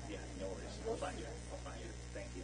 Yeah, no worries. I'll find you. Thank you.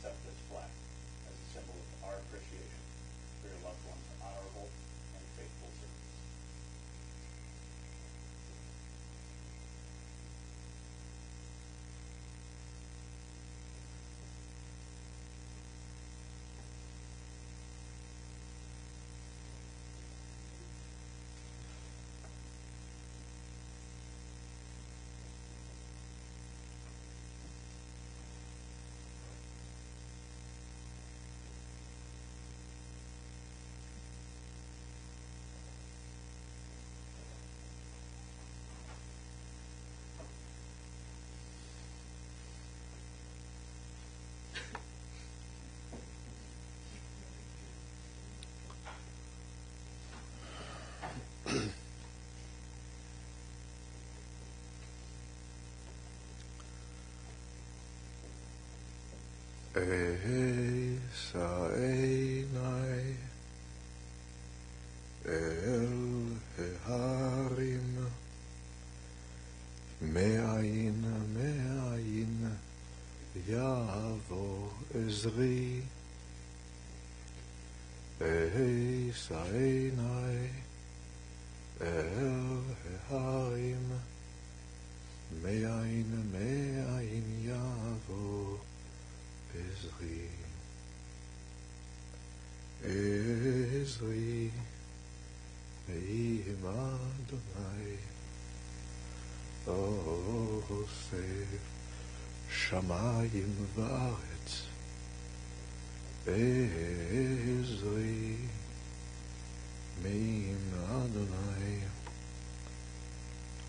accept this flag as a symbol of our appreciation for your loved one's honorable and faithful service. Eisa einai el heharim me'ayin yavo ezri Eisa einai el heharim me'ayin yavo Ezri Me'im Adonai Ose Shamayim Va'aretz Ezri Me'im Adonai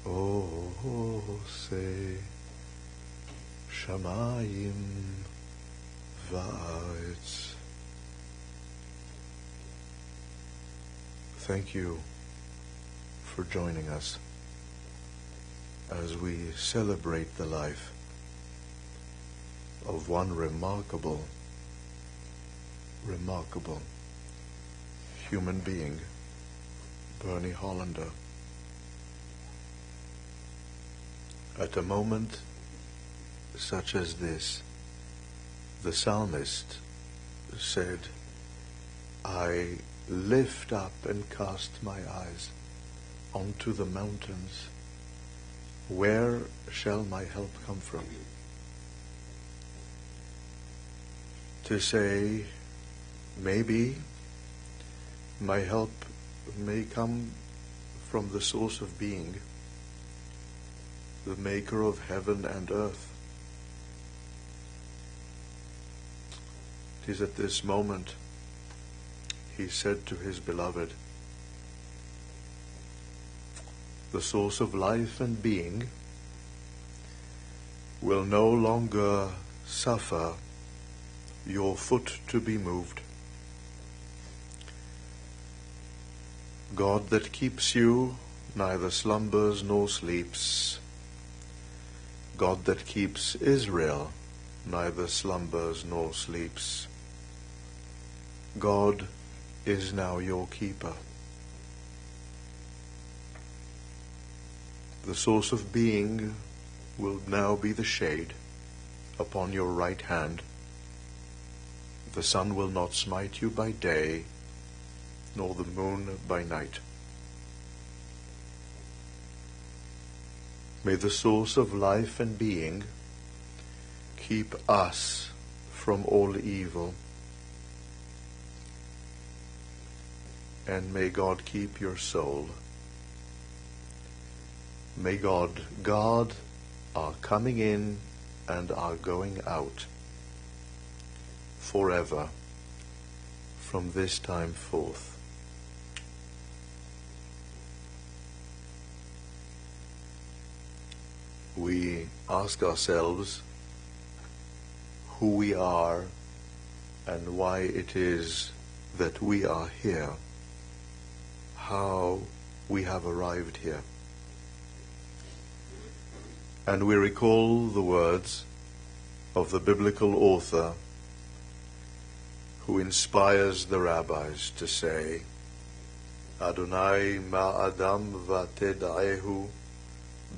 Ose Shamayim Va'aretz. Thank you for joining us as we celebrate the life of one remarkable human being, Bernie Hollander. At a moment such as this, the psalmist said, I lift up and cast my eyes onto the mountains. Where shall my help come from? To say, maybe my help may come from the source of being, the maker of heaven and earth. It is at this moment he said to his beloved, the source of life and being will no longer suffer your foot to be moved. God that keeps you neither slumbers nor sleeps. God that keeps Israel neither slumbers nor sleeps. God is now your keeper. The source of being will now be the shade upon your right hand. The sun will not smite you by day, nor the moon by night. May the source of life and being keep us from all evil. And may God keep your soul. May God guard our coming in and our going out forever from this time forth. We ask ourselves who we are and why it is that we are here, how we have arrived here. And we recall the words of the biblical author who inspires the rabbis to say, Adonai ma'adam v'teda'ehu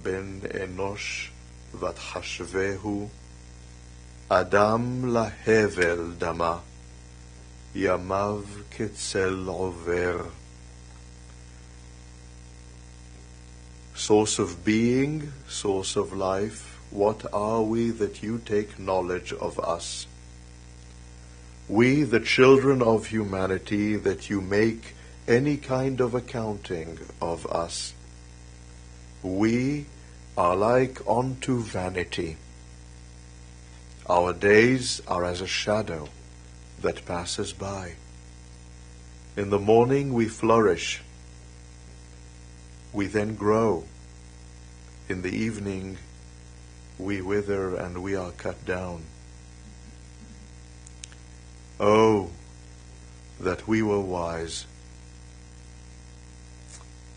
ben enosh v'thashvehu אדם להבל דמה, ימיו כצל עובר. Source of being, source of life, what are we that you take knowledge of us? We, the children of humanity, that you make any kind of accounting of us. We are like unto vanity. Our days are as a shadow that passes by. In the morning we flourish. We then grow. In the evening we wither and we are cut down. Oh, that we were wise.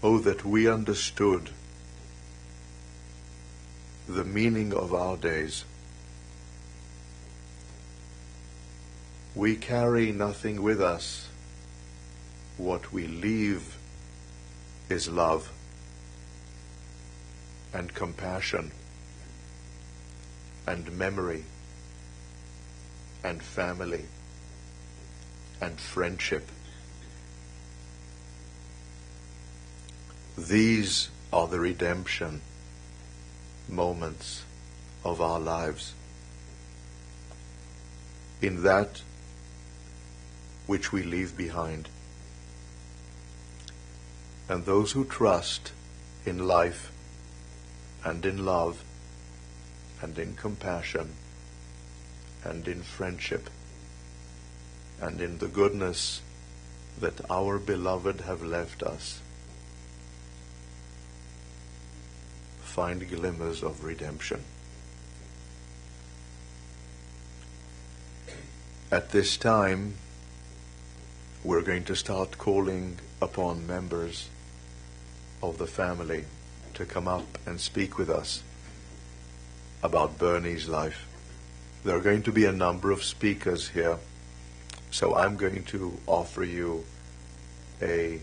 Oh, that we understood the meaning of our days. We carry nothing with us. What we leave is love and compassion and memory and family and friendship. These are the redemption moments of our lives. In that which we leave behind. And those who trust in life and in love and in compassion and in friendship and in the goodness that our beloved have left us, find glimmers of redemption. At this time, we're going to start calling upon members of the family to come up and speak with us about Bernie's life. There are going to be a number of speakers here, so I'm going to offer you a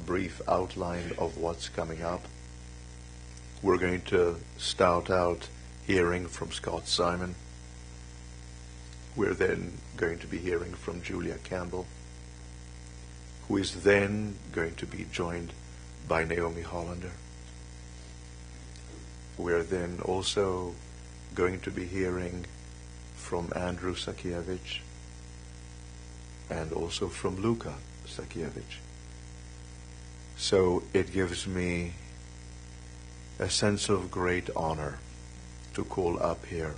brief outline of what's coming up. We're going to start out hearing from Scott Simon. We're then going to be hearing from Julia Campbell, who is then going to be joined by Naomi Hollander. We're then also going to be hearing from Andrew Sakiewicz and also from Luka Sakiewicz. So it gives me a sense of great honor to call up here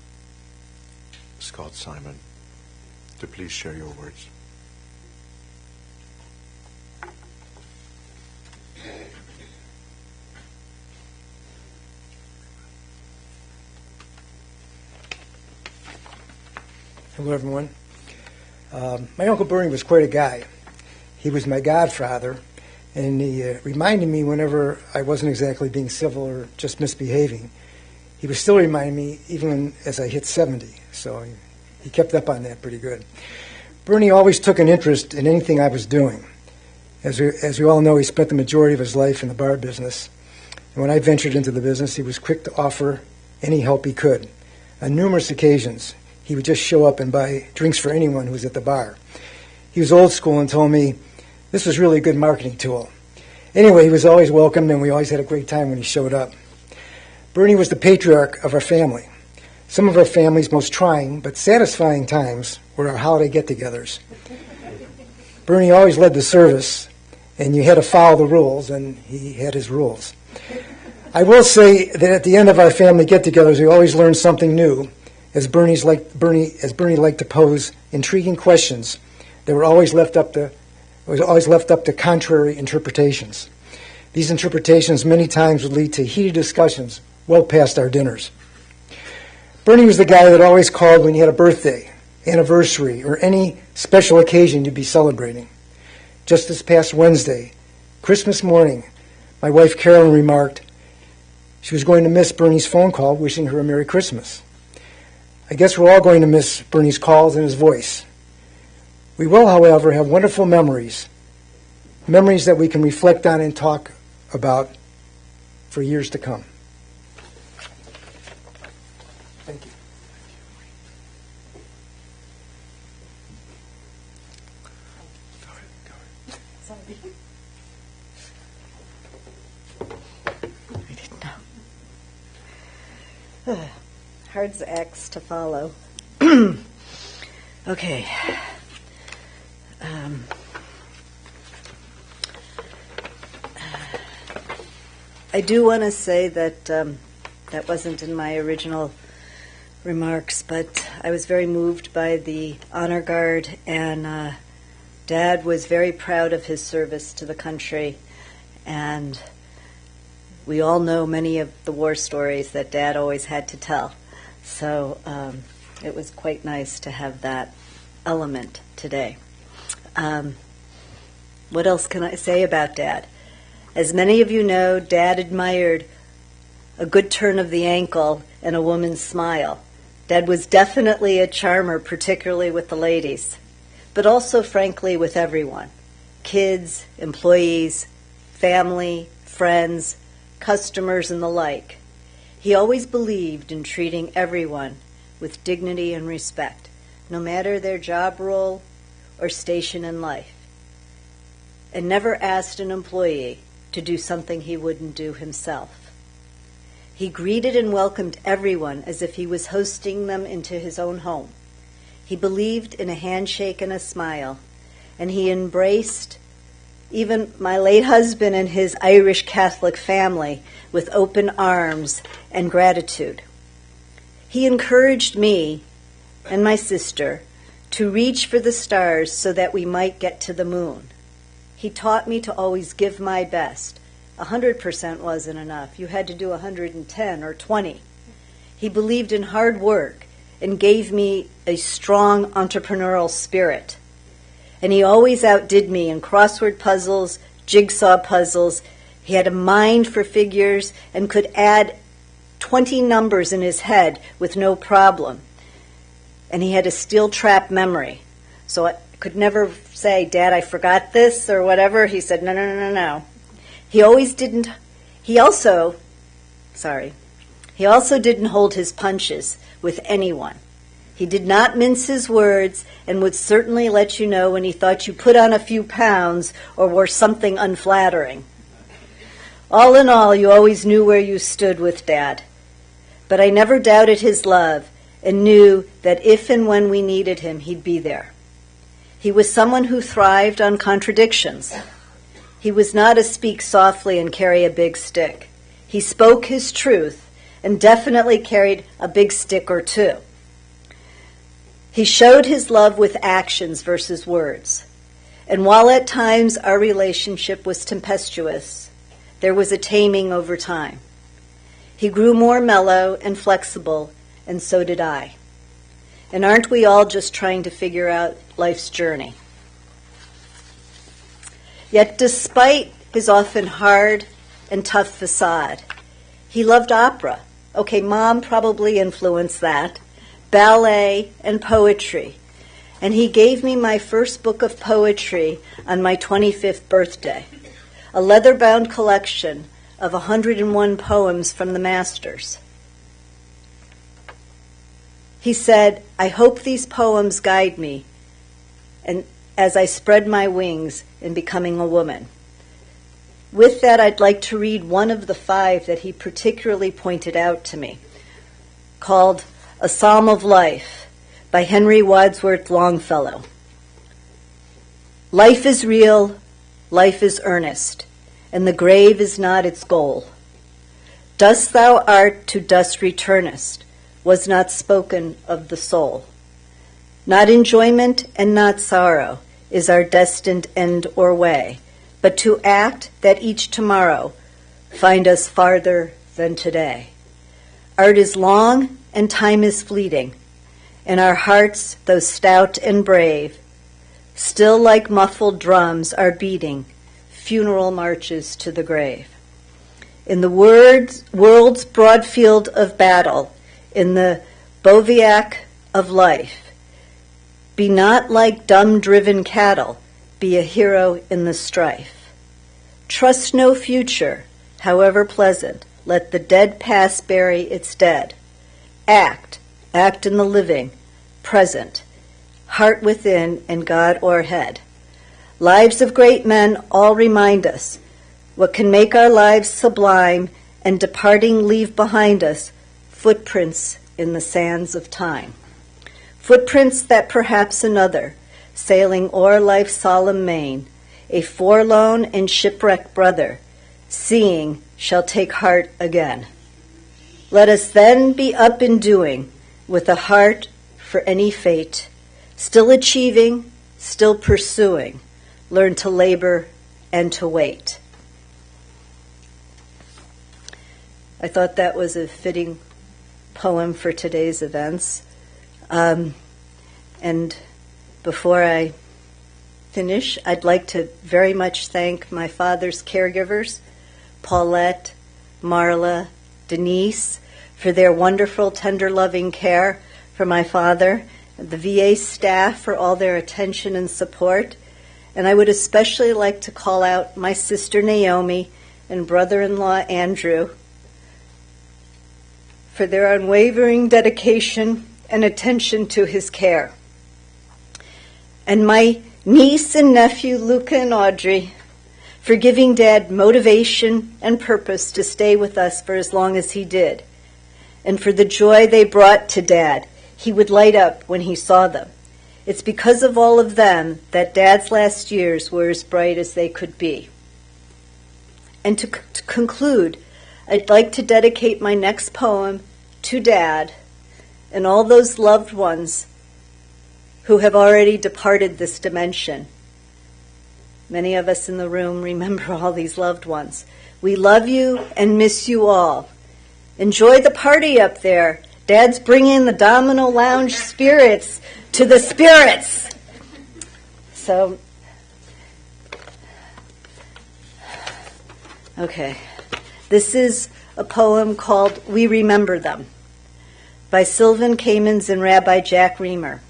Scott Simon to please share your words. Hello, everyone. My Uncle Bernie was quite a guy. He was my godfather, and he reminded me whenever I wasn't exactly being civil or just misbehaving. He was still reminding me even as I hit 70, so he kept up on that pretty good. Bernie always took an interest in anything I was doing. As we all know, he spent the majority of his life in the bar business. And when I ventured into the business, he was quick to offer any help he could. On numerous occasions, he would just show up and buy drinks for anyone who was at the bar. He was old school and told me this was really a good marketing tool. Anyway, he was always welcome, and we always had a great time when he showed up. Bernie was the patriarch of our family. Some of our family's most trying but satisfying times were our holiday get-togethers. Bernie always led the service, and you had to follow the rules, and he had his rules. I will say that at the end of our family get-togethers, we always learned something new, as Bernie liked to pose intriguing questions that were always left up to contrary interpretations. These interpretations many times would lead to heated discussions well past our dinners. Bernie was the guy that always called when you had a birthday, anniversary, or any special occasion you'd be celebrating. Just this past Wednesday, Christmas morning, my wife Carolyn remarked she was going to miss Bernie's phone call wishing her a Merry Christmas. I guess we're all going to miss Bernie's calls and his voice. We will, however, have wonderful memories that we can reflect on and talk about for years to come. Thank you. Hard acts to follow. Okay. I do want to say that that wasn't in my original remarks, but I was very moved by the honor guard, and Dad was very proud of his service to the country, and we all know many of the war stories that Dad always had to tell. So it was quite nice to have that element today. What else can I say about Dad? As many of you know, Dad admired a good turn of the ankle and a woman's smile. Dad was definitely a charmer, particularly with the ladies, but also, frankly, with everyone. Kids, employees, family, friends, customers, and the like. He always believed in treating everyone with dignity and respect, no matter their job role or station in life, and never asked an employee to do something he wouldn't do himself. He greeted and welcomed everyone as if he was hosting them into his own home. He believed in a handshake and a smile, and he embraced even my late husband and his Irish Catholic family with open arms and gratitude. He encouraged me and my sister to reach for the stars so that we might get to the moon. He taught me to always give my best. 100% wasn't enough. You had to do 110 or 20. He believed in hard work and gave me a strong entrepreneurial spirit. And he always outdid me in crossword puzzles, jigsaw puzzles. He had a mind for figures and could add 20 numbers in his head with no problem. And he had a steel trap memory. So I could never say, Dad, I forgot this or whatever. He said, no. He also didn't hold his punches with anyone. He did not mince his words and would certainly let you know when he thought you put on a few pounds or wore something unflattering. All in all, you always knew where you stood with Dad. But I never doubted his love and knew that if and when we needed him, he'd be there. He was someone who thrived on contradictions. He was not a speak softly and carry a big stick. He spoke his truth and definitely carried a big stick or two. He showed his love with actions versus words. And while at times our relationship was tempestuous, there was a taming over time. He grew more mellow and flexible, and so did I. And aren't we all just trying to figure out life's journey? Yet despite his often hard and tough facade, he loved opera. Okay, Mom probably influenced that. Ballet and poetry. And he gave me my first book of poetry on my 25th birthday, a leather-bound collection of 101 poems from the masters. He said, I hope these poems guide me and as I spread my wings in becoming a woman. With that, I'd like to read one of the 5 that he particularly pointed out to me, called A Psalm of Life by Henry Wadsworth Longfellow. Life is real, life is earnest, and the grave is not its goal. Dust thou art, to dust returnest, was not spoken of the soul. Not enjoyment and not sorrow is our destined end or way, but to act that each tomorrow find us farther than today. Art is long and time is fleeting, and our hearts, though stout and brave, still like muffled drums are beating funeral marches to the grave. In the world's broad field of battle, in the bivouac of life, be not like dumb-driven cattle, be a hero in the strife. Trust no future, however pleasant, let the dead past bury its dead. Act in the living, present, heart within and God o'erhead. Lives of great men all remind us what can make our lives sublime and departing leave behind us footprints in the sands of time. Footprints that perhaps another, sailing o'er life's solemn main, a forlorn and shipwrecked brother, seeing shall take heart again. Let us then be up and doing, with a heart for any fate, still achieving, still pursuing, learn to labor and to wait. I thought that was a fitting poem for today's events. And before I finish, I'd like to very much thank my father's caregivers, Paulette, Marla, Denise, for their wonderful, tender, loving care for my father, the VA staff for all their attention and support. And I would especially like to call out my sister Naomi and brother-in-law Andrew for their unwavering dedication and attention to his care. And my niece and nephew, Luca and Audrey, for giving Dad motivation and purpose to stay with us for as long as he did, and for the joy they brought to Dad. He would light up when he saw them. It's because of all of them that Dad's last years were as bright as they could be. And to conclude, I'd like to dedicate my next poem to Dad and all those loved ones who have already departed this dimension. Many of us in the room remember all these loved ones. We love you and miss you all. Enjoy the party up there. Dad's bringing the Domino Lounge spirits to the spirits. So, okay. This is a poem called We Remember Them by Sylvan Kamens and Rabbi Jack Reamer.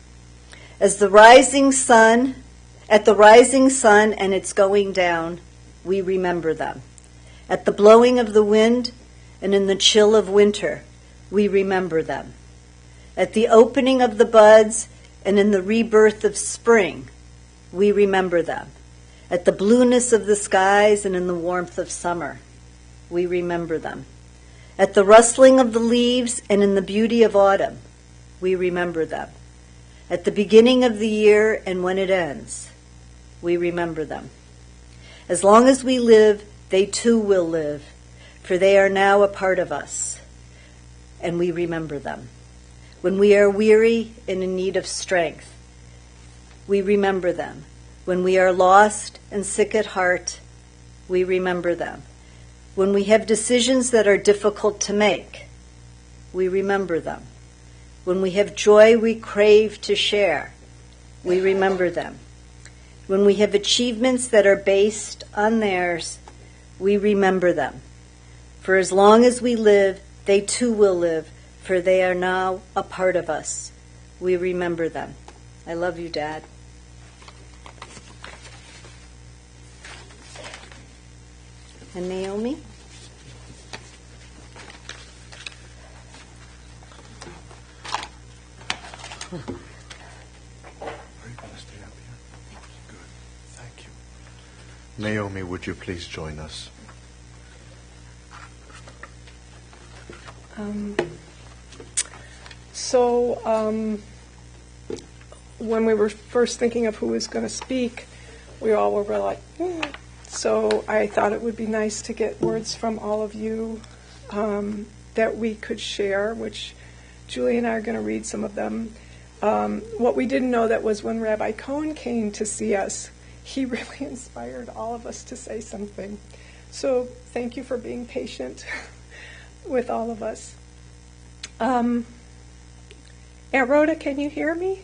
At the rising sun and its going down, we remember them. At the blowing of the wind and in the chill of winter, we remember them. At the opening of the buds and in the rebirth of spring, we remember them. At the blueness of the skies and in the warmth of summer, we remember them. At the rustling of the leaves and in the beauty of autumn, we remember them. At the beginning of the year and when it ends, we remember them. As long as we live, they too will live, for they are now a part of us, and we remember them. When we are weary and in need of strength, we remember them. When we are lost and sick at heart, we remember them. When we have decisions that are difficult to make, we remember them. When we have joy we crave to share, we remember them. When we have achievements that are based on theirs, we remember them. For as long as we live, they too will live, for they are now a part of us. We remember them. I love you, Dad. And Naomi? Are you going to stay up here? Good. Thank you. Naomi, would you please join us? When we were first thinking of who was going to speak, we all were like, So I thought it would be nice to get words from all of you that we could share, which Julie and I are going to read some of them. What we didn't know that was when Rabbi Cohen came to see us, he really inspired all of us to say something. So thank you for being patient with all of us. Aunt Rhoda, can you hear me?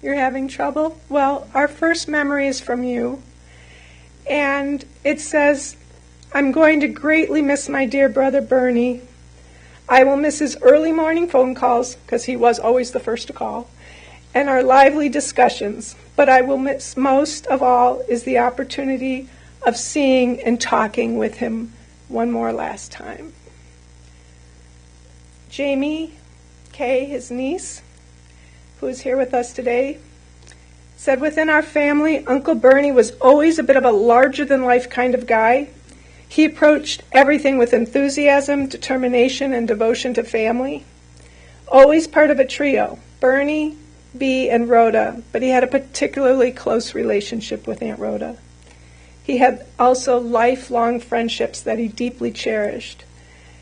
You're having trouble? Well, our first memory is from you. And it says, I'm going to greatly miss my dear brother Bernie. I will miss his early morning phone calls, because he was always the first to call, and our lively discussions. But I will miss most of all is the opportunity of seeing and talking with him one more last time. Jamie Kay, his niece, who is here with us today, said within our family, Uncle Bernie was always a bit of a larger-than-life kind of guy. He approached everything with enthusiasm, determination, and devotion to family. Always part of a trio, Bernie, Bea, and Rhoda, but he had a particularly close relationship with Aunt Rhoda. He had also lifelong friendships that he deeply cherished.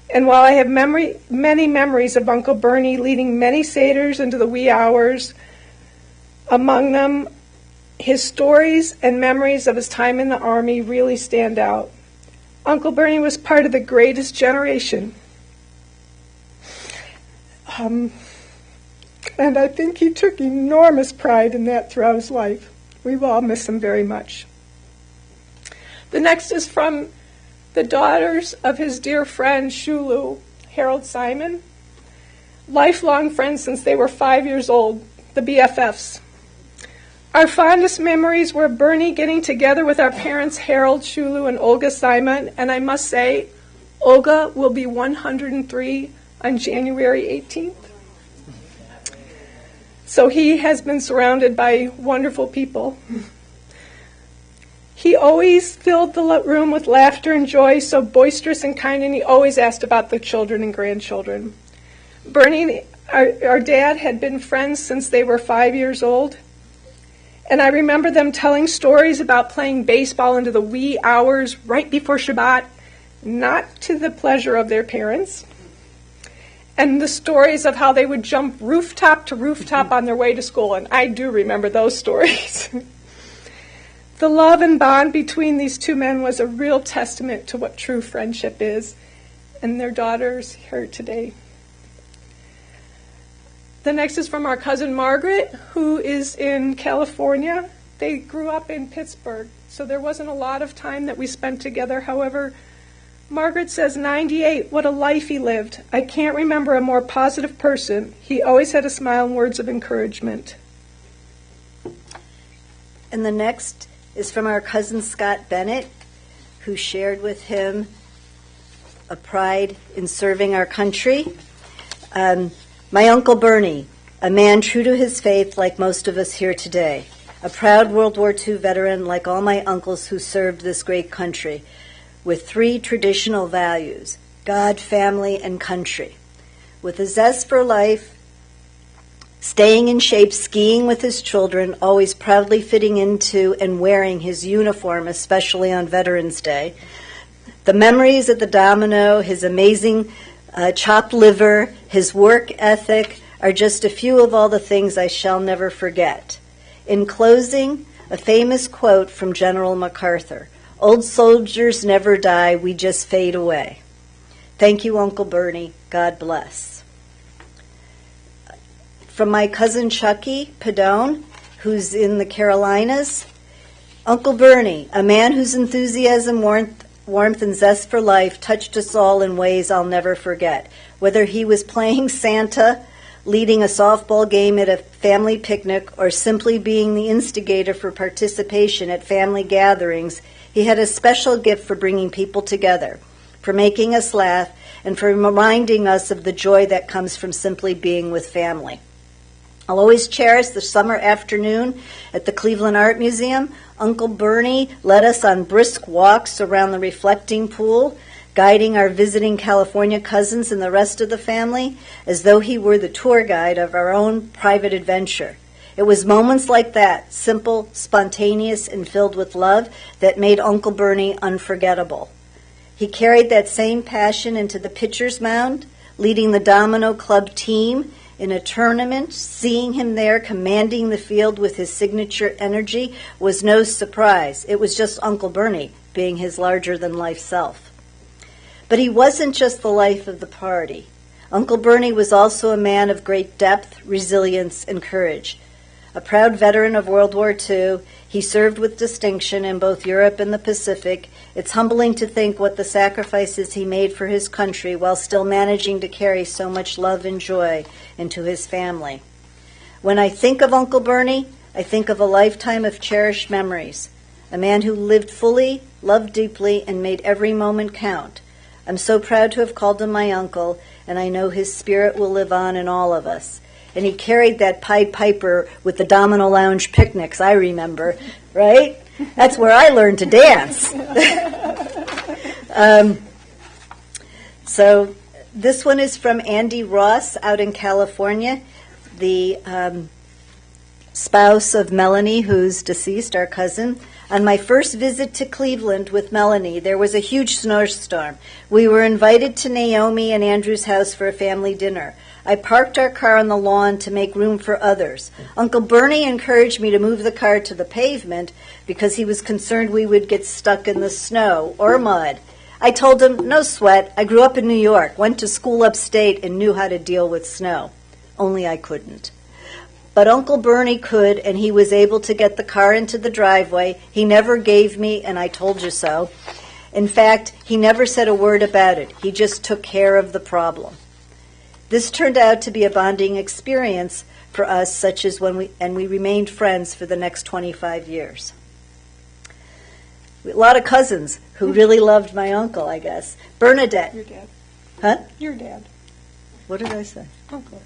And while I have many memories of Uncle Bernie leading many satyrs into the wee hours, among them, his stories and memories of his time in the Army really stand out. Uncle Bernie was part of the greatest generation. And I think he took enormous pride in that throughout his life. We will all miss him very much. The next is from the daughters of his dear friend, Shulu, Harold Simon. Lifelong friends since they were 5 years old, the BFFs. Our fondest memories were Bernie getting together with our parents, Harold, Shulu, and Olga Simon, and I must say, Olga will be 103 on January 18th. So he has been surrounded by wonderful people. He always filled the room with laughter and joy, so boisterous and kind, and he always asked about the children and grandchildren. Bernie, our dad, had been friends since they were 5 years old, and I remember them telling stories about playing baseball into the wee hours right before Shabbat, not to the pleasure of their parents, and the stories of how they would jump rooftop to rooftop on their way to school, and I do remember those stories. The love and bond between these two men was a real testament to what true friendship is, and their daughter's here today. The next is from our cousin Margaret, who is in California. They grew up in Pittsburgh, so there wasn't a lot of time that we spent together. However, Margaret says, 98, what a life he lived. I can't remember a more positive person. He always had a smile and words of encouragement. And the next is from our cousin Scott Bennett, who shared with him a pride in serving our country. My Uncle Bernie, a man true to his faith like most of us here today, a proud World War II veteran like all my uncles who served this great country, with 3 traditional values, God, family, and country. With a zest for life, staying in shape, skiing with his children, always proudly fitting into and wearing his uniform, especially on Veterans Day. The memories at the Domino, his amazing chopped liver, his work ethic are just a few of all the things I shall never forget. In closing, a famous quote from General MacArthur, "Old soldiers never die, we just fade away." Thank you, Uncle Bernie. God bless. From my cousin Chucky Padone, who's in the Carolinas, Uncle Bernie, a man whose enthusiasm, warmth, and zest for life touched us all in ways I'll never forget. Whether he was playing Santa, leading a softball game at a family picnic, or simply being the instigator for participation at family gatherings, he had a special gift for bringing people together, for making us laugh, and for reminding us of the joy that comes from simply being with family. I'll always cherish the summer afternoon at the Cleveland Art Museum. Uncle Bernie led us on brisk walks around the reflecting pool, guiding our visiting California cousins and the rest of the family as though he were the tour guide of our own private adventure. It was moments like that, simple, spontaneous, and filled with love, that made Uncle Bernie unforgettable. He carried that same passion into the pitcher's mound, leading the Domino Club team in a tournament. Seeing him there commanding the field with his signature energy was no surprise. It was just Uncle Bernie being his larger-than-life self. But he wasn't just the life of the party. Uncle Bernie was also a man of great depth, resilience, and courage. A proud veteran of World War II, he served with distinction in both Europe and the Pacific. It's humbling to think what the sacrifices he made for his country while still managing to carry so much love and joy into his family. When I think of Uncle Bernie, I think of a lifetime of cherished memories. A man who lived fully, loved deeply, and made every moment count. I'm so proud to have called him my uncle, and I know his spirit will live on in all of us. And he carried that Pied Piper with the Domino Lounge picnics, I remember, right? That's where I learned to dance. So this one is from Andy Ross out in California, the spouse of Melanie, who's deceased, our cousin. On my first visit to Cleveland with Melanie, there was a huge snowstorm. We were invited to Naomi and Andrew's house for a family dinner. I parked our car on the lawn to make room for others. Uncle Bernie encouraged me to move the car to the pavement because he was concerned we would get stuck in the snow or mud. I told him, no sweat, I grew up in New York, went to school upstate, and knew how to deal with snow. Only I couldn't. But Uncle Bernie could, and he was able to get the car into the driveway. He never gave me, and I told you so. In fact, he never said a word about it. He just took care of the problem. This turned out to be a bonding experience for us, such as we remained friends for the next 25 years. A lot of cousins who really loved my uncle, I guess. Bernadette. Your dad. Huh? Your dad. What did I say? Uncle.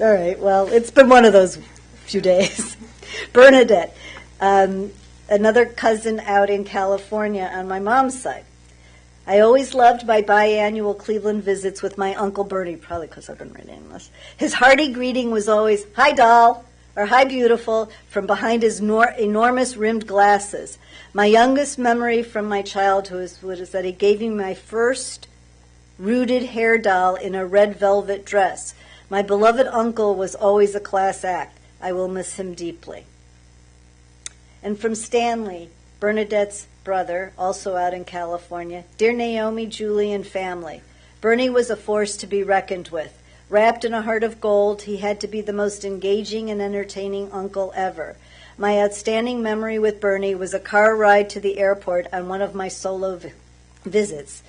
All right, well, it's been one of those few days. Bernadette, another cousin out in California on my mom's side. I always loved my biannual Cleveland visits with my Uncle Bernie, probably because I've been reading this. His hearty greeting was always, "Hi, doll," or "Hi, beautiful," from behind his enormous rimmed glasses. My youngest memory from my childhood was that he gave me my first rooted hair doll in a red velvet dress. My beloved uncle was always a class act. I will miss him deeply. And from Stanley, Bernadette's brother, also out in California. Dear Naomi, Julie, and family, Bernie was a force to be reckoned with. Wrapped in a heart of gold, he had to be the most engaging and entertaining uncle ever. My outstanding memory with Bernie was a car ride to the airport on one of my solo visits.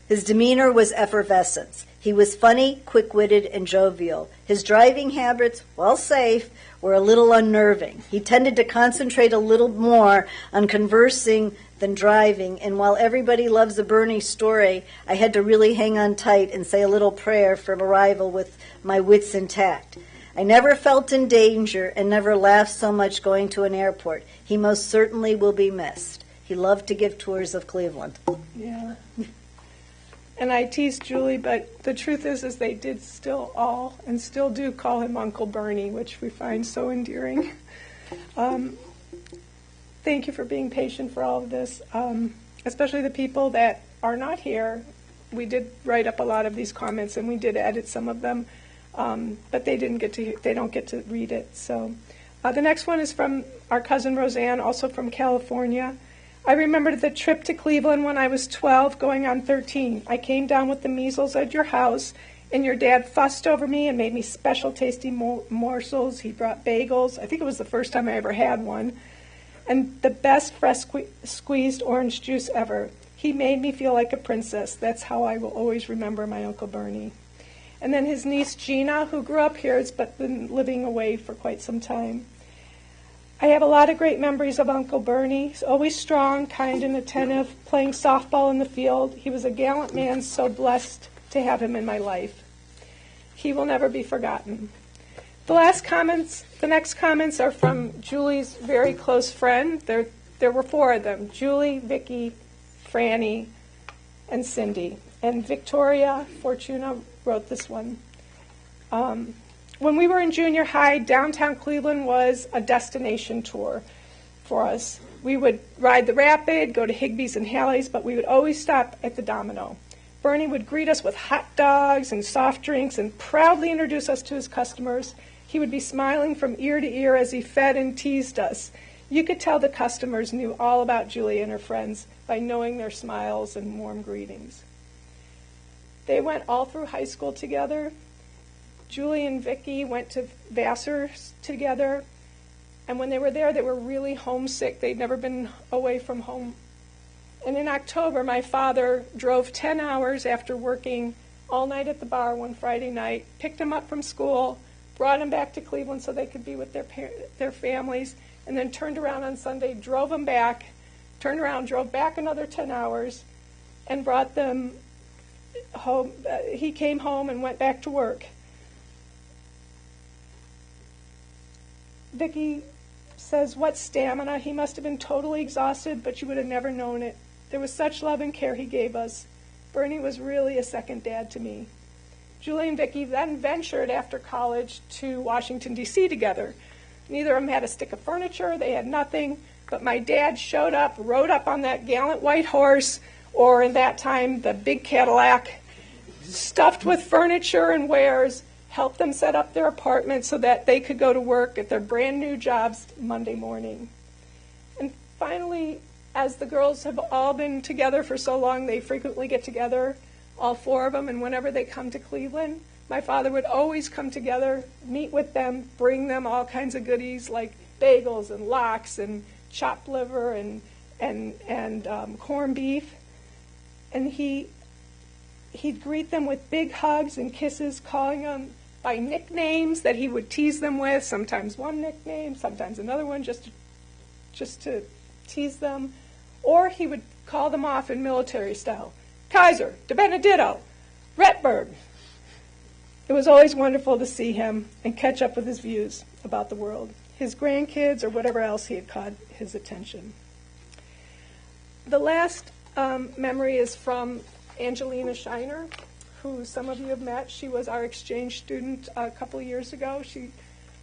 His demeanor was effervescence. He was funny, quick-witted, and jovial. His driving habits, while safe, were a little unnerving. He tended to concentrate a little more on conversing than driving, and while everybody loves a Bernie story, I had to really hang on tight and say a little prayer for arrival with my wits intact. I never felt in danger and never laughed so much going to an airport. He most certainly will be missed. He loved to give tours of Cleveland. Yeah. And I teased Julie, but the truth is they did still all and still do call him Uncle Bernie, which we find so endearing. Thank you for being patient for all of this, especially the people that are not here. We did write up a lot of these comments, and we did edit some of them, but they don't get to read it. So the next one is from our cousin Roseanne, also from California. I remember the trip to Cleveland when I was 12, going on 13. I came down with the measles at your house, and your dad fussed over me and made me special tasty morsels. He brought bagels. I think it was the first time I ever had one. And the best fresh squeezed orange juice ever. He made me feel like a princess. That's how I will always remember my Uncle Bernie. And then his niece Gina, who grew up here but been living away for quite some time. I have a lot of great memories of Uncle Bernie. He's always strong, kind, and attentive, playing softball in the field. He was a gallant man, so blessed to have him in my life. He will never be forgotten. The next comments are from Julie's very close friend. There were four of them: Julie, Vicky, Franny, and Cindy. And Victoria Fortuna wrote this one. When we were in junior high, downtown Cleveland was a destination tour for us. We would ride the Rapid, go to Higbee's and Halley's, but we would always stop at the Domino. Bernie would greet us with hot dogs and soft drinks and proudly introduce us to his customers. He would be smiling from ear to ear as he fed and teased us. You could tell the customers knew all about Julie and her friends by knowing their smiles and warm greetings. They went all through high school together. Julie and Vicky went to Vassar together, and when they were there, they were really homesick. They'd never been away from home. And in October, my father drove 10 hours after working all night at the bar one Friday night, picked them up from school, brought them back to Cleveland so they could be with their families, and then turned around on Sunday, drove them back, turned around, drove back another 10 hours, and brought them home. He came home and went back to work. Vicki says, "What stamina. He must have been totally exhausted, but you would have never known it. There was such love and care he gave us. Bernie was really a second dad to me." Julie and Vicki then ventured after college to Washington, D.C. together. Neither of them had a stick of furniture. They had nothing. But my dad showed up, rode up on that gallant white horse, or in that time, the big Cadillac, stuffed with furniture and wares, helped them set up their apartment so that they could go to work at their brand new jobs Monday morning. And finally, as the girls have all been together for so long, they frequently get together, all four of them, and whenever they come to Cleveland, my father would always come together, meet with them, bring them all kinds of goodies like bagels and lox and chopped liver and corned beef. And he'd greet them with big hugs and kisses, calling them by nicknames that he would tease them with, sometimes one nickname, sometimes another one, just to tease them. Or he would call them off in military style. Kaiser, De Benedetto, Retberg. It was always wonderful to see him and catch up with his views about the world, his grandkids, or whatever else he had caught his attention. The last memory is from Angelina Shiner, who some of you have met. She was our exchange student a couple of years ago. She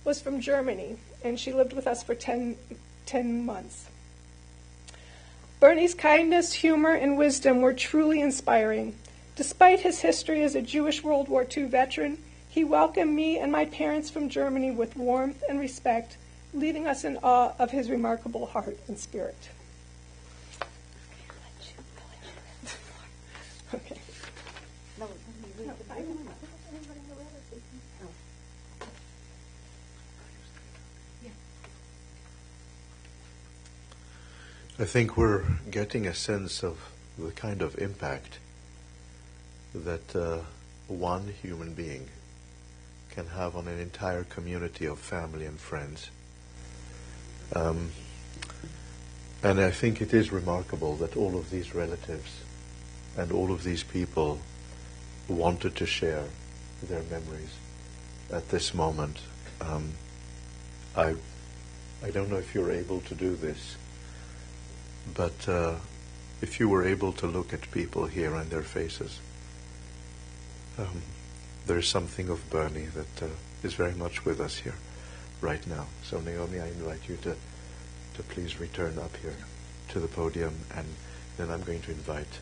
was from Germany, and she lived with us for 10 months. Bernie's kindness, humor, and wisdom were truly inspiring. Despite his history as a Jewish World War II veteran, he welcomed me and my parents from Germany with warmth and respect, leaving us in awe of his remarkable heart and spirit. Okay. I think we're getting a sense of the kind of impact that one human being can have on an entire community of family and friends. And I think it is remarkable that all of these relatives and all of these people wanted to share their memories at this moment. I don't know if you're able to do this, but if you were able to look at people here and their faces, there's something of Bernie that is very much with us here right now. So Naomi, I invite you to please return up here to the podium, and then I'm going to invite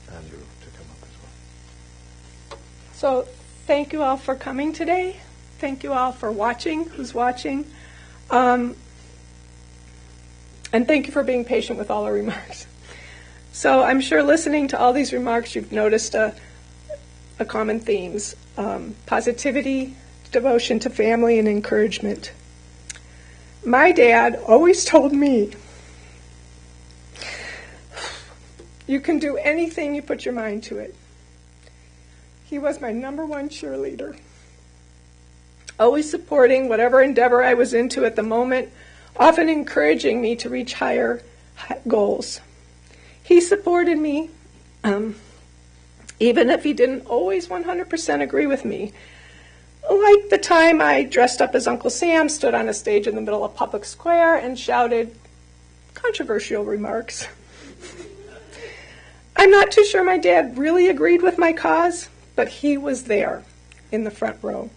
Andrew to come up as well. So thank you all for coming today. Thank you all for watching, who's watching. And thank you for being patient with all our remarks. So I'm sure listening to all these remarks, you've noticed a common themes: positivity, devotion to family, and encouragement. My dad always told me, you can do anything you put your mind to it. He was my number one cheerleader, always supporting whatever endeavor I was into at the moment, often encouraging me to reach higher goals. He supported me, even if he didn't always 100% agree with me. Like the time I dressed up as Uncle Sam, stood on a stage in the middle of public square, and shouted controversial remarks. I'm not too sure my dad really agreed with my cause, but he was there in the front row.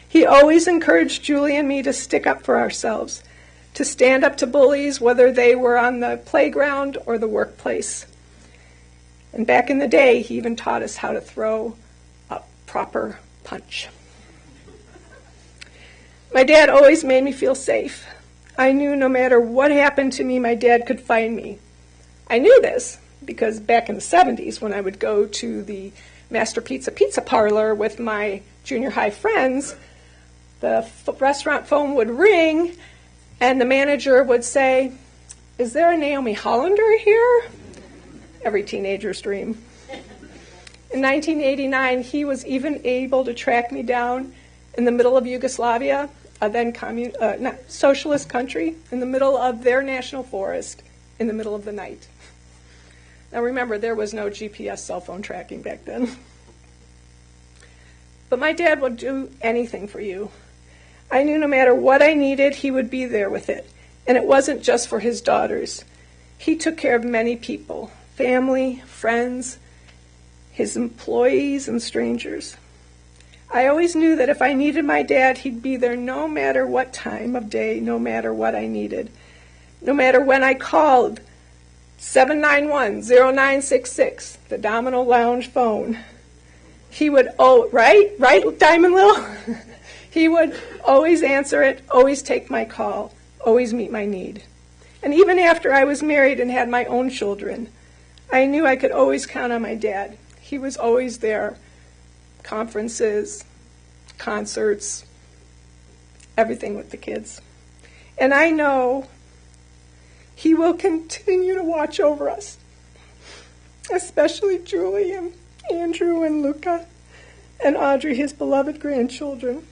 He always encouraged Julie and me to stick up for ourselves, to stand up to bullies, whether they were on the playground or the workplace. And back in the day, he even taught us how to throw a proper punch. My dad always made me feel safe. I knew no matter what happened to me, my dad could find me. I knew this because back in the 70s, when I would go to the Master Pizza parlor with my junior high friends, the restaurant phone would ring, and the manager would say, "Is there a Naomi Hollander here?" Every teenager's dream. In 1989, he was even able to track me down in the middle of Yugoslavia, a then socialist country, in the middle of their national forest, in the middle of the night. Now remember, there was no GPS cell phone tracking back then. But my dad would do anything for you. I knew no matter what I needed, he would be there with it. And it wasn't just for his daughters. He took care of many people, family, friends, his employees, and strangers. I always knew that if I needed my dad, he'd be there no matter what time of day, no matter what I needed. No matter when I called 791-0966, the Domino Lounge phone. He would, right, Diamond Lil? He would always answer it, always take my call, always meet my need. And even after I was married and had my own children, I knew I could always count on my dad. He was always there. Conferences, concerts, everything with the kids. And I know he will continue to watch over us, especially Julie and Andrew and Luca and Audrey, his beloved grandchildren.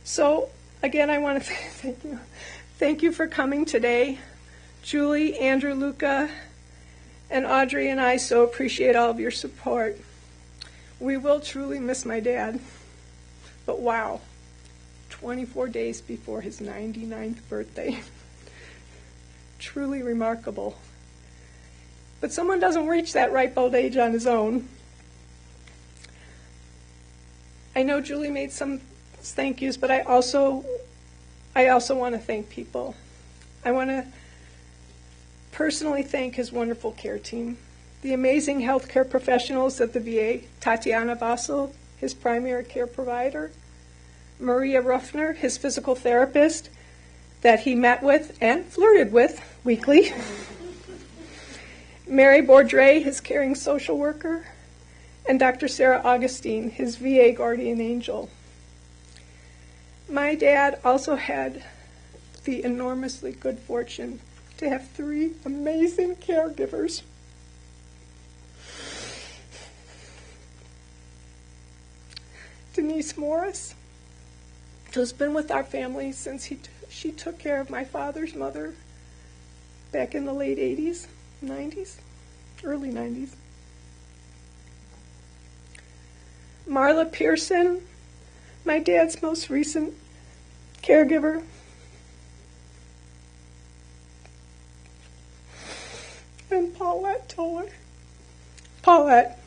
So, again, I want to thank you. Thank you for coming today. Julie, Andrew, Luca, and Audrey and I so appreciate all of your support. We will truly miss my dad. But wow, 24 days before his 99th birthday. Truly remarkable. But someone doesn't reach that ripe old age on his own. I know Julie made some thank yous, but I also want to thank people. I want to personally thank his wonderful care team, the amazing healthcare professionals at the VA, Tatiana Vassel, his primary care provider, Maria Ruffner, his physical therapist that he met with and flirted with weekly, Mary Bourdre, his caring social worker, and Dr. Sarah Augustine, his VA guardian angel. My dad also had the enormously good fortune to have 3 amazing caregivers. Denise Morris, who's been with our family since she took care of my father's mother back in the late 80s, 90s, early 90s. Marla Pearson, my dad's most recent caregiver. And Paulette Toller. Paulette,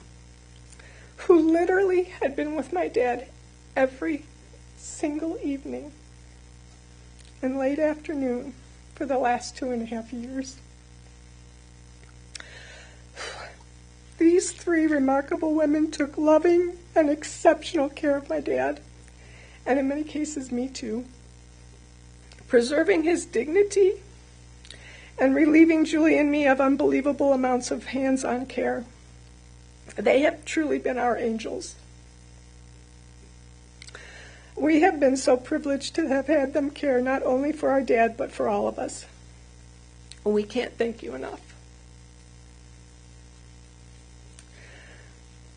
who literally had been with my dad every single evening and late afternoon for the last 2.5 years. These 3 remarkable women took loving and exceptional care of my dad, and in many cases me too, preserving his dignity and relieving Julie and me of unbelievable amounts of hands-on care. They have truly been our angels. We have been so privileged to have had them care not only for our dad, but for all of us. We can't thank you enough.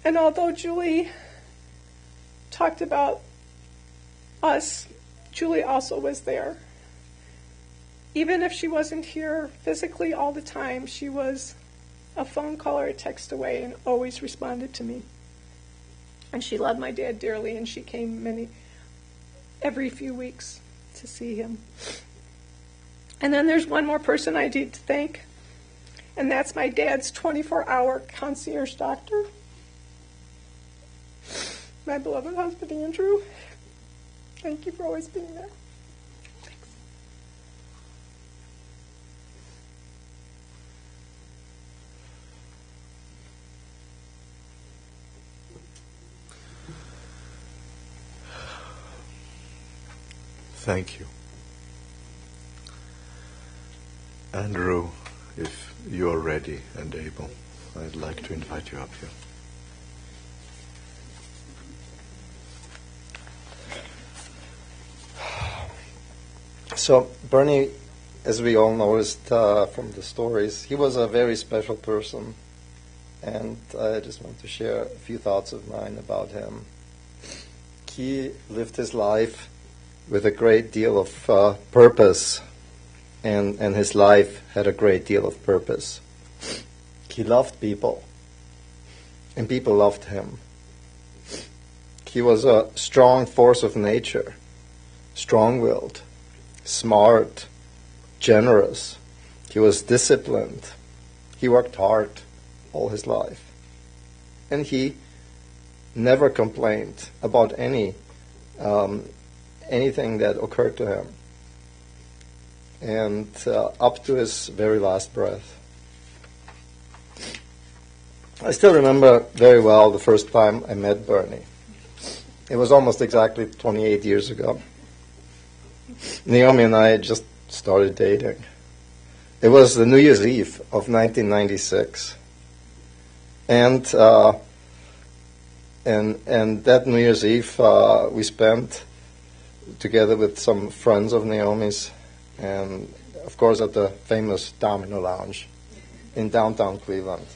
And although Julie talked about us, Julie also was there. Even if she wasn't here physically all the time, she was a phone call or a text away and always responded to me. And she loved my dad dearly, and she came every few weeks to see him. And then there's one more person I need to thank, and that's my dad's 24-hour concierge doctor, my beloved husband, Andrew. Thank you for always being there. Thanks. Thank you. Andrew, if you're ready and able, I'd like to invite you up here. So Bernie, as we all noticed from the stories, he was a very special person, and I just want to share a few thoughts of mine about him. He lived his life with a great deal of purpose, and his life had a great deal of purpose. He loved people, and people loved him. He was a strong force of nature, strong-willed, smart, generous. He was disciplined. He worked hard all his life. And he never complained about anything that occurred to him. And up to his very last breath. I still remember very well the first time I met Bernie. It was almost exactly 28 years ago. Naomi and I had just started dating. It was the New Year's Eve of 1996. And that New Year's Eve we spent together with some friends of Naomi's, and of course at the famous Domino Lounge in downtown Cleveland.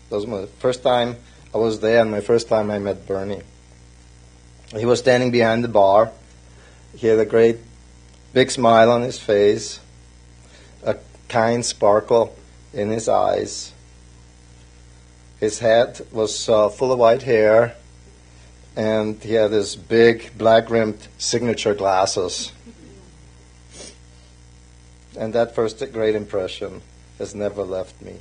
That was my first time I was there, and my first time I met Bernie. He was standing behind the bar. He had a great big smile on his face, a kind sparkle in his eyes. His head was full of white hair, and he had his big black-rimmed signature glasses. And that first great impression has never left me.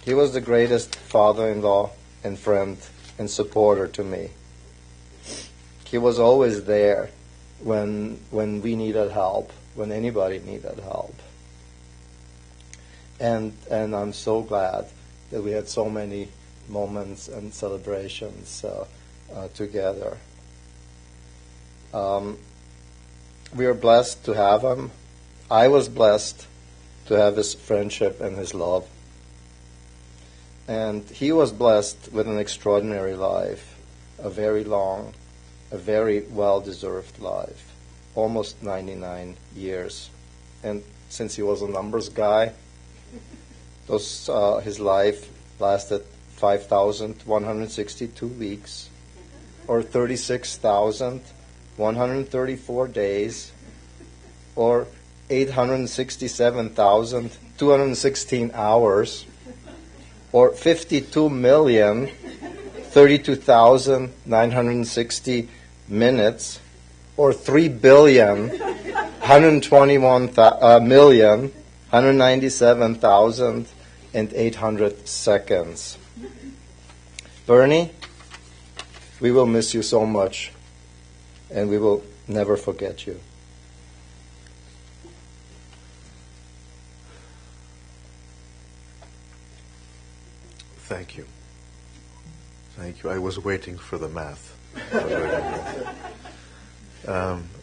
He was the greatest father-in-law and friend and supporter to me. He was always there when we needed help, when anybody needed help. And I'm so glad that we had so many moments and celebrations together. We are blessed to have him. I was blessed to have his friendship and his love. And he was blessed with an extraordinary life, a very long, a very well-deserved life, almost 99 years. And since he was a numbers guy, his life lasted 5,162 weeks, or 36,134 days, or 867,216 hours, or 52,032,960 minutes, or 3,121,197,800 seconds. Bernie, we will miss you so much, and we will never forget you. Thank you. Thank you. I was waiting for the math.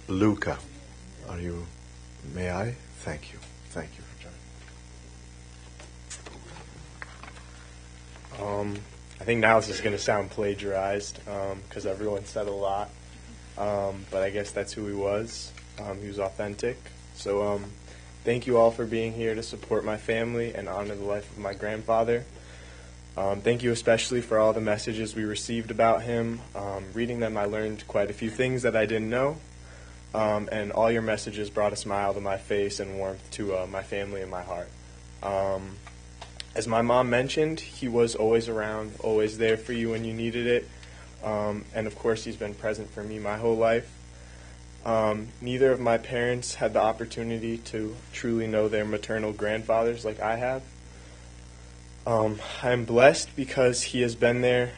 Luca, may I? Thank you. Thank you for joining. I think now this is going to sound plagiarized because everyone said a lot, but I guess that's who he was. He was authentic. So thank you all for being here to support my family and honor the life of my grandfather. Thank you especially for all the messages we received about him. Reading them, I learned quite a few things that I didn't know, and all your messages brought a smile to my face and warmth to my family and my heart. As my mom mentioned, he was always around, always there for you when you needed it, and of course he's been present for me my whole life. Neither of my parents had the opportunity to truly know their maternal grandfathers like I have. I'm blessed because he has been there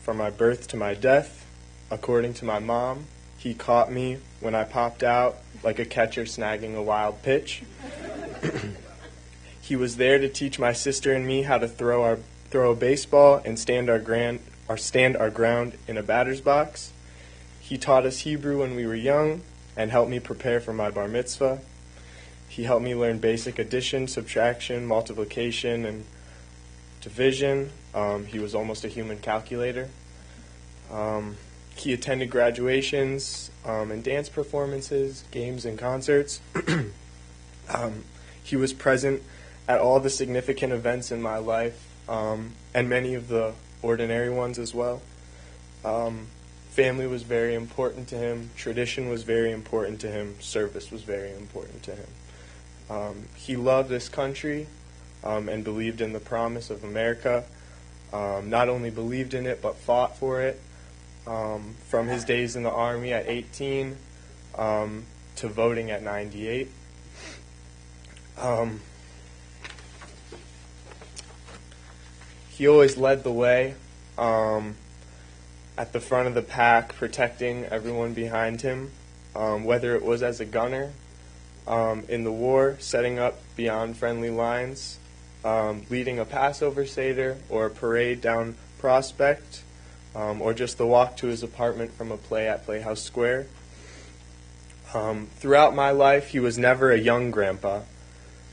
from my birth to my death. According to my mom, he caught me when I popped out like a catcher snagging a wild pitch. He was there to teach my sister and me how to throw a baseball and stand our ground in a batter's box. He taught us Hebrew when we were young and helped me prepare for my bar mitzvah. He helped me learn basic addition, subtraction, multiplication, and division. He was almost a human calculator. He attended graduations and dance performances, games and concerts. He was present at all the significant events in my life, and many of the ordinary ones as well. Family was very important to him. Tradition was very important to him. Service was very important to him. He loved this country and believed in the promise of America. Not only believed in it, but fought for it. from his days in the Army at 18 to voting at 98. He always led the way at the front of the pack, protecting everyone behind him, whether it was as a gunner in the war, setting up beyond friendly lines, leading a Passover Seder or a parade down Prospect, or just the walk to his apartment from a play at Playhouse Square. Throughout my life, he was never a young grandpa,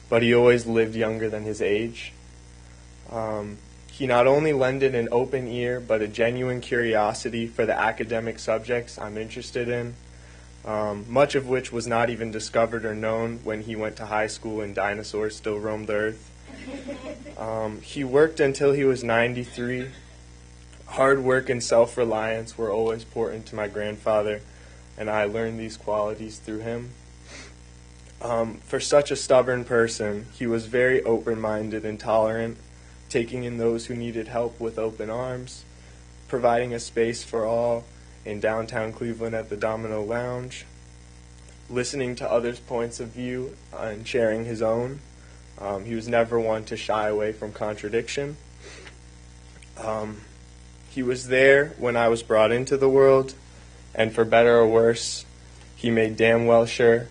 but he always lived younger than his age. He not only lended an open ear, but a genuine curiosity for the academic subjects I'm interested in, much of which was not even discovered or known when he went to high school and dinosaurs still roamed the earth. He worked until he was 93. Hard work and self-reliance were always important to my grandfather, and I learned these qualities through him. For such a stubborn person, he was very open-minded and tolerant, taking in those who needed help with open arms, providing a space for all in downtown Cleveland at the Domino Lounge, listening to others' points of view and sharing his own. He was never one to shy away from contradiction. He was there when I was brought into the world, and for better or worse, he made damn well sure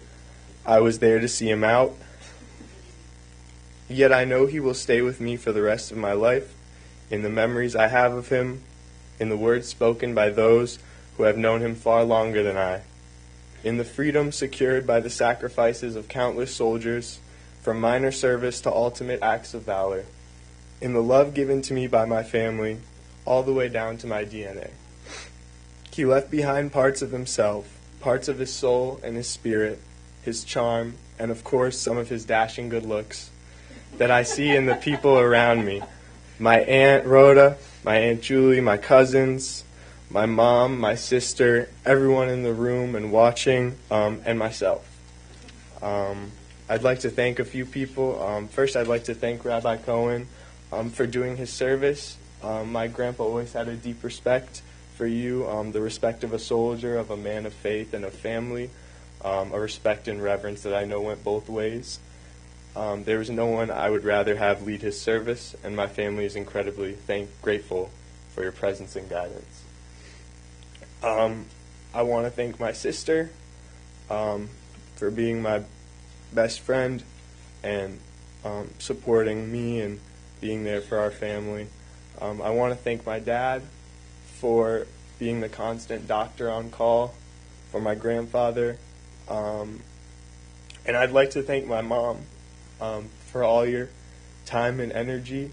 I was there to see him out. Yet I know he will stay with me for the rest of my life, in the memories I have of him, in the words spoken by those who have known him far longer than I, in the freedom secured by the sacrifices of countless soldiers, from minor service to ultimate acts of valor, in the love given to me by my family, all the way down to my DNA. He left behind parts of himself, parts of his soul and his spirit, his charm, and of course some of his dashing good looks, that I see in the people around me. My Aunt Rhoda, my Aunt Julie, my cousins, my mom, my sister, everyone in the room and watching, and myself. I'd like to thank a few people. First, I'd like to thank Rabbi Cohen for doing his service. My grandpa always had a deep respect for you, the respect of a soldier, of a man of faith and of family, a respect and reverence that I know went both ways. There was no one I would rather have lead his service, and my family is incredibly grateful for your presence and guidance. I want to thank my sister for being my best friend and supporting me and being there for our family. I want to thank my dad for being the constant doctor on call, for my grandfather, and I'd like to thank my mom for all your time and energy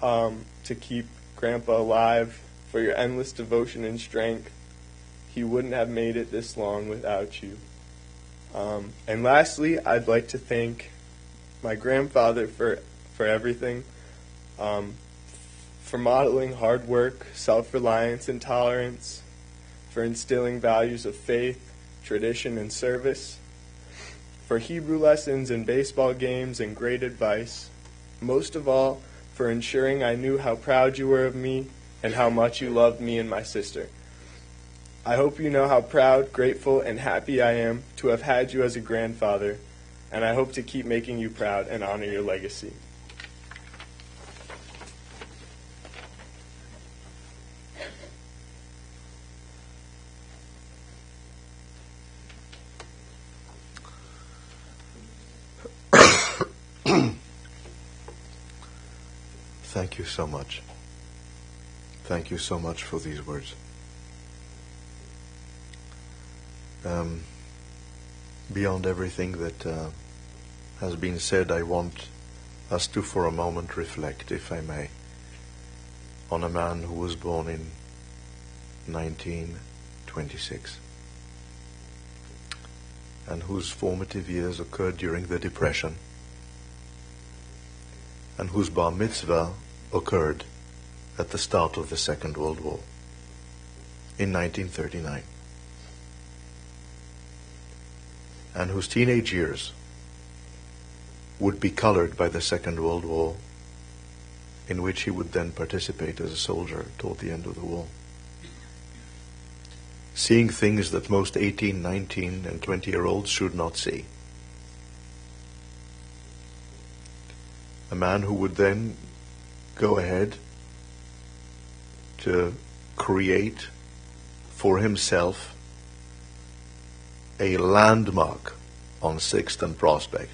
to keep Grandpa alive, for your endless devotion and strength. He wouldn't have made it this long without you. And lastly, I'd like to thank my grandfather for everything, for modeling hard work, self-reliance, and tolerance, for instilling values of faith, tradition, and service, for Hebrew lessons and baseball games and great advice, most of all, for ensuring I knew how proud you were of me and how much you loved me and my sister. I hope you know how proud, grateful, and happy I am to have had you as a grandfather, and I hope to keep making you proud and honor your legacy. Thank you so much. Thank you so much for these words. Beyond everything that has been said, I want us to for a moment reflect, if I may, on a man who was born in 1926 and whose formative years occurred during the Depression and whose bar mitzvah occurred at the start of the Second World War in 1939, and whose teenage years would be colored by the Second World War, in which he would then participate as a soldier toward the end of the war. seeing things that most 18, 19, and 20-year-olds should not see. A man who would then go ahead to create for himself a landmark on 6th and Prospect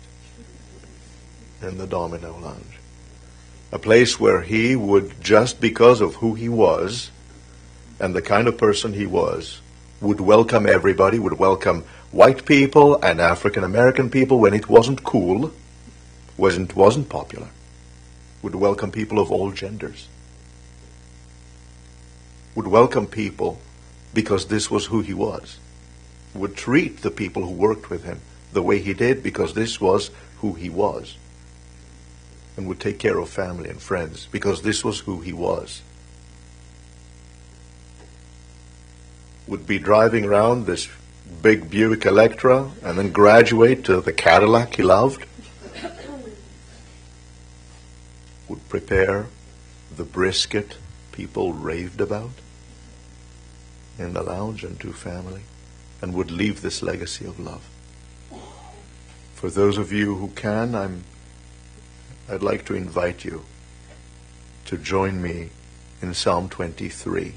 in the Domino Lounge. A place where he would, just because of who he was and the kind of person he was, would welcome everybody, would welcome white people and African American people when it wasn't cool, wasn't popular, would welcome people of all genders, would welcome people because this was who he was, would treat the people who worked with him the way he did because this was who he was, and would take care of family and friends because this was who he was. Would be driving around this big Buick Electra and then graduate to the Cadillac he loved. Would prepare the brisket people raved about in the lounge and to family, and would leave this legacy of love. For those of you who can, I'd like to invite you to join me in Psalm 23.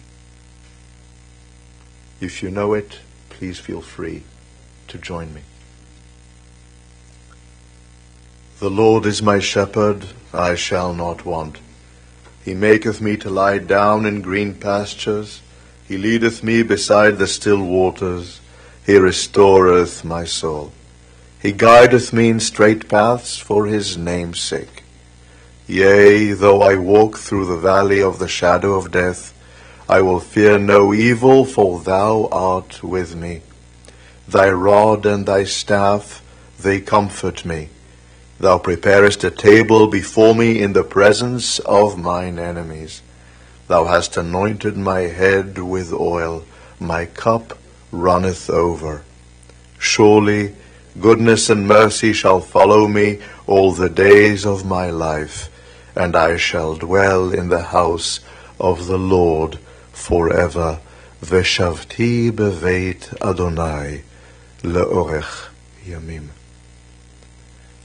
If you know it, please feel free to join me. The Lord is my shepherd, I shall not want. He maketh me to lie down in green pastures. He leadeth me beside the still waters. He restoreth my soul. He guideth me in straight paths for his name's sake. Yea, though I walk through the valley of the shadow of death, I will fear no evil, for thou art with me. Thy rod and thy staff, they comfort me. Thou preparest a table before me in the presence of mine enemies. Thou hast anointed my head with oil. My cup runneth over. Surely goodness and mercy shall follow me all the days of my life, and I shall dwell in the house of the Lord forever. Veshavti beveit Adonai leorech yamim.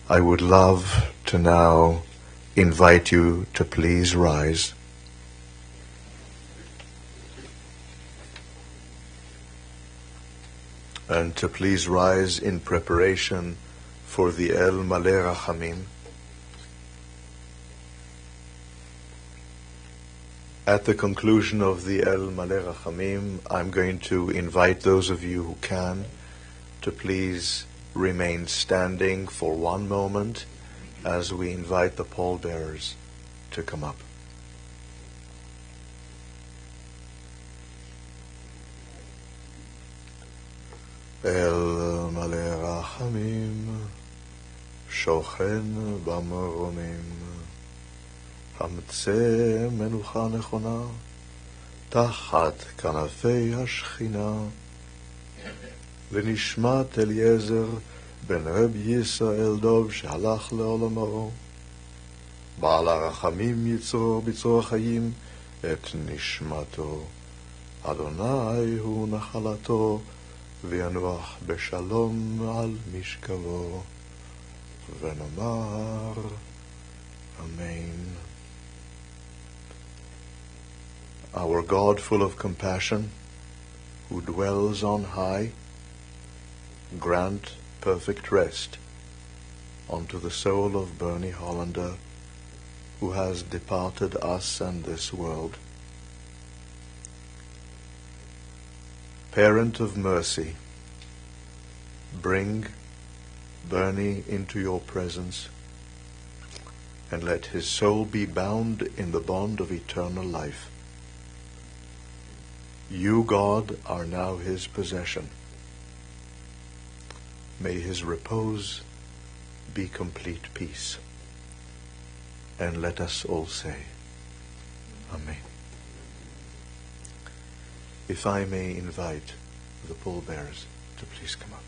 I would love to now invite you to please rise. And to please rise in preparation for the El Maleh Rachamim. At the conclusion of the El Maleh Rachamim, I'm going to invite those of you who can to please remain standing for one moment as we invite the pallbearers to come up. El Maleh Rachamim, שוכן במרומים, המצא מנוחה נכונה, תחת כנפי השכינה, לנשמת אליעזר בן רב ישראל דוב שהלך לעולמו, בעל הרחמים יצרור בצרור החיים את נשמתו, אדוני הוא נחלתו, וינוח בשלום על משכבו, ונאמר Amen. Our God, full of compassion, who dwells on high, grant perfect rest unto the soul of Bernie Hollander, who has departed us and this world. Parent of mercy, bring Bernie into your presence, and let his soul be bound in the bond of eternal life. You, God, are now his possession. May his repose be complete peace. And let us all say, Amen. If I may invite the pallbearers to please come up.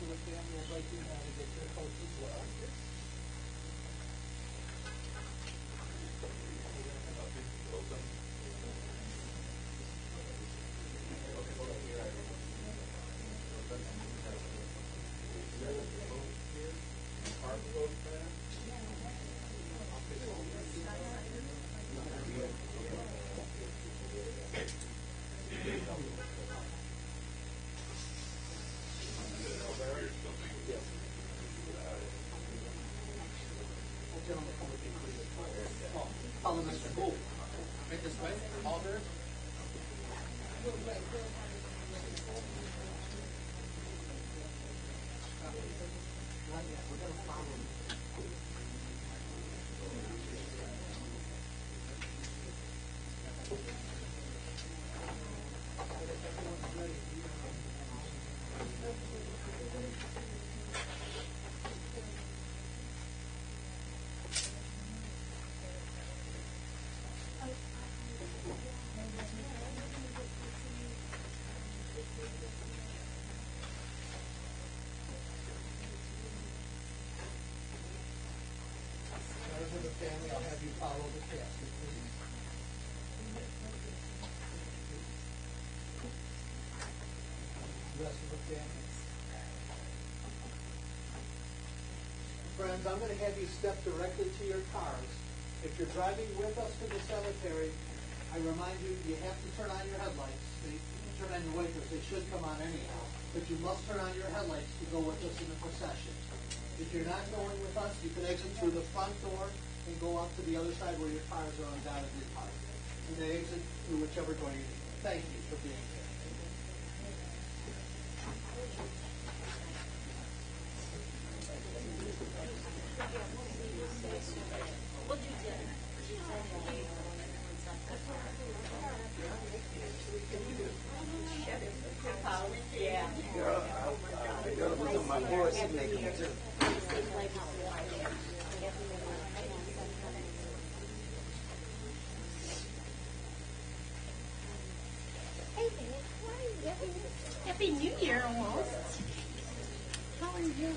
the family would like you now to get your coats as well. Follow Mr. Gould. Right this way. Alder. We're going to follow him. Members of the family, I'll have you follow the casket, please. Rest of the family. Friends, I'm going to have you step directly to your cars. If you're driving with us to the cemetery, I remind you, you have to turn on your headlights. Turn on your wipers. They should come on anyhow. But you must turn on your headlights to go with us in the procession. If you're not going with us, you can exit through the front door and go up to the other side where your cars are undoubtedly parked. And they exit through whichever door you need. Thank you for being here. Happy New Year almost. How are you?